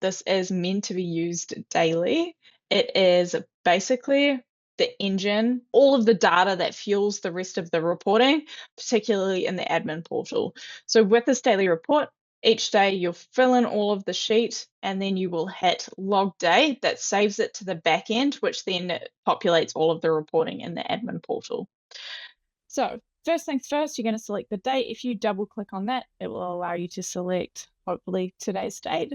this is meant to be used daily. It is basically the engine, all of the data that fuels the rest of the reporting, particularly in the admin portal. So with this daily report, each day you'll fill in all of the sheet and then you will hit log day. That saves it to the back end, which then populates all of the reporting in the admin portal. So first things first, you're going to select the date. If you double click on that, it will allow you to select, hopefully, today's date.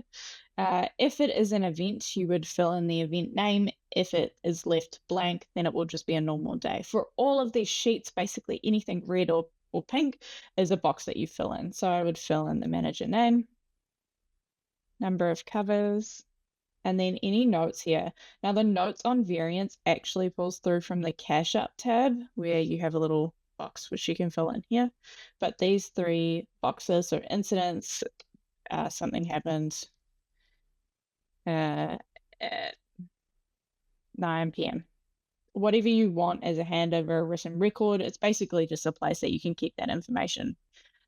If it is an event, you would fill in the event name. If it is left blank, then it will just be a normal day. For all of these sheets, basically anything red or pink is a box that you fill in. So I would fill in the manager name, number of covers, and then any notes here. Now the notes on variance actually pulls through from the cashup tab where you have a little box which you can fill in here. But these three boxes are incidents, something happened at 9 p.m. Whatever you want as a handover written record, it's basically just a place that you can keep that information.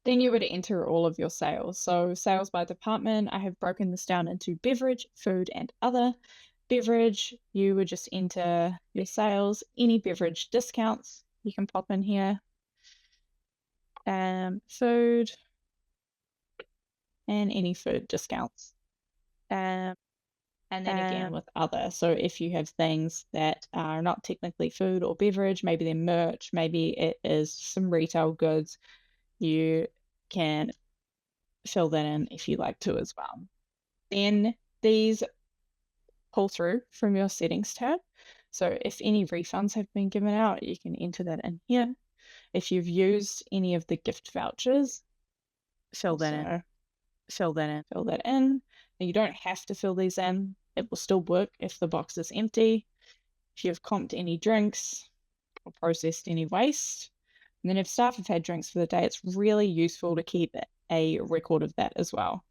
Then you would enter all of your sales. So sales by department, I have broken this down into beverage, food, and other. Beverage, you would just enter your sales, any beverage discounts you can pop in here. Food, and any food discounts. And then again with other. So if you have things that are not technically food or beverage, maybe they're merch, maybe it is some retail goods, you can fill that in if you like to as well. Then these pull through from your settings tab. So if any refunds have been given out, you can enter that in here. If you've used any of the gift vouchers, fill that in. Fill that in. Now, you don't have to fill these in. It will still work if the box is empty. If you've comped any drinks or processed any waste, and then if staff have had drinks for the day, it's really useful to keep a record of that as well.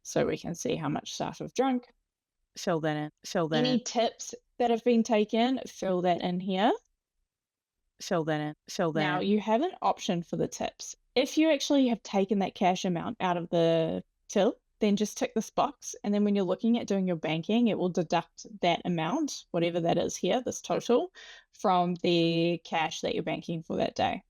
So we can see how much staff have drunk. Fill that in. Any tips that have been taken, fill that in here. Fill that in. Now you have an option for the tips. If you actually have taken that cash amount out of the till, then just tick this box. And then when you're looking at doing your banking, it will deduct that amount, whatever that is here, this total, from the cash that you're banking for that day.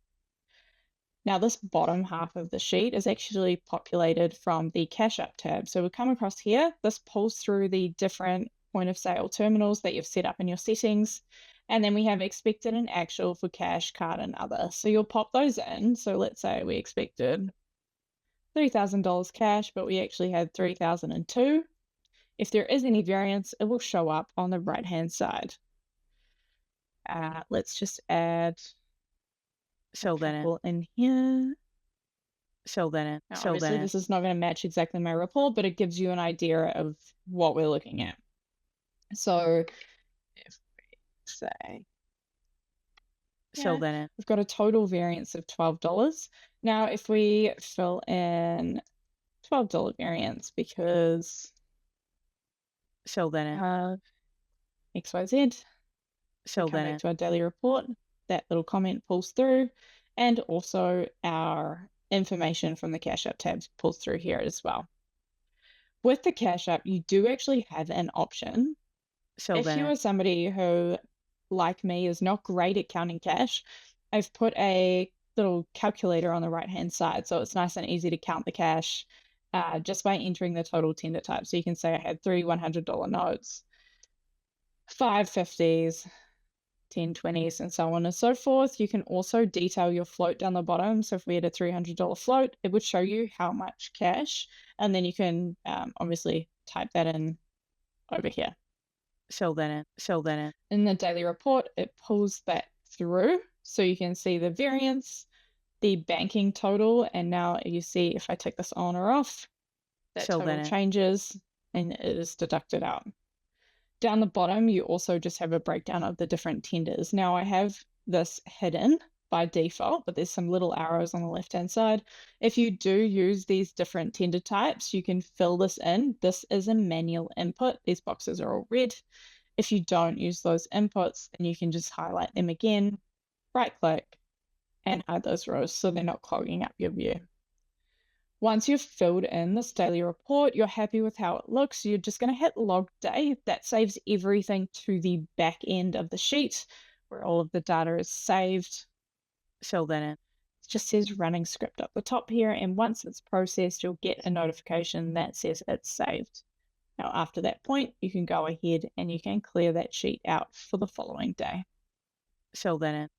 Now this bottom half of the sheet is actually populated from the cashup tab. So we'll come across here. This pulls through the different point of sale terminals that you've set up in your settings. And then we have expected and actual for cash, card, and other. So you'll pop those in. So let's say we expected $3,000 cash, but we actually had 3,002. If there is any variance, it will show up on the right-hand side. Let's just add, fill that in here. Fill that in. Now, obviously, this is not going to match exactly my report, but it gives you an idea of what we're looking at. So if we say, fill that in. We've got a total variance of $12. Now, if we fill in $12 variance because fill that in XYZ, fill that in to our daily report, that little comment pulls through, and also our information from the cashup tabs pulls through here as well. With the cashup, you do actually have an option. If you are somebody who, like me, is not great at counting cash, I've put a little calculator on the right-hand side, so it's nice and easy to count the cash just by entering the total tender type. So you can say I had 3 $100 notes, 5 50s, 10 20s, and so on and so forth. You can also detail your float down the bottom. So if we had a $300 float, it would show you how much cash, and then you can obviously type that in over here. Fill that in. In the daily report, it pulls that through. So you can see the variance, the banking total, and now you see if I take this on or off, that total changes and it is deducted out. Down the bottom, you also just have a breakdown of the different tenders. Now I have this hidden by default, but there's some little arrows on the left-hand side. If you do use these different tender types, you can fill this in. This is a manual input. These boxes are all red. If you don't use those inputs, then you can just highlight them again, right-click, and hide those rows so they're not clogging up your view. Once you've filled in this daily report, you're happy with how it looks, you're just going to hit log day. That saves everything to the back end of the sheet where all of the data is saved. Fill that in. It just says running script up the top here, and once it's processed, you'll get a notification that says it's saved. Now, after that point, you can go ahead and you can clear that sheet out for the following day. Fill that in.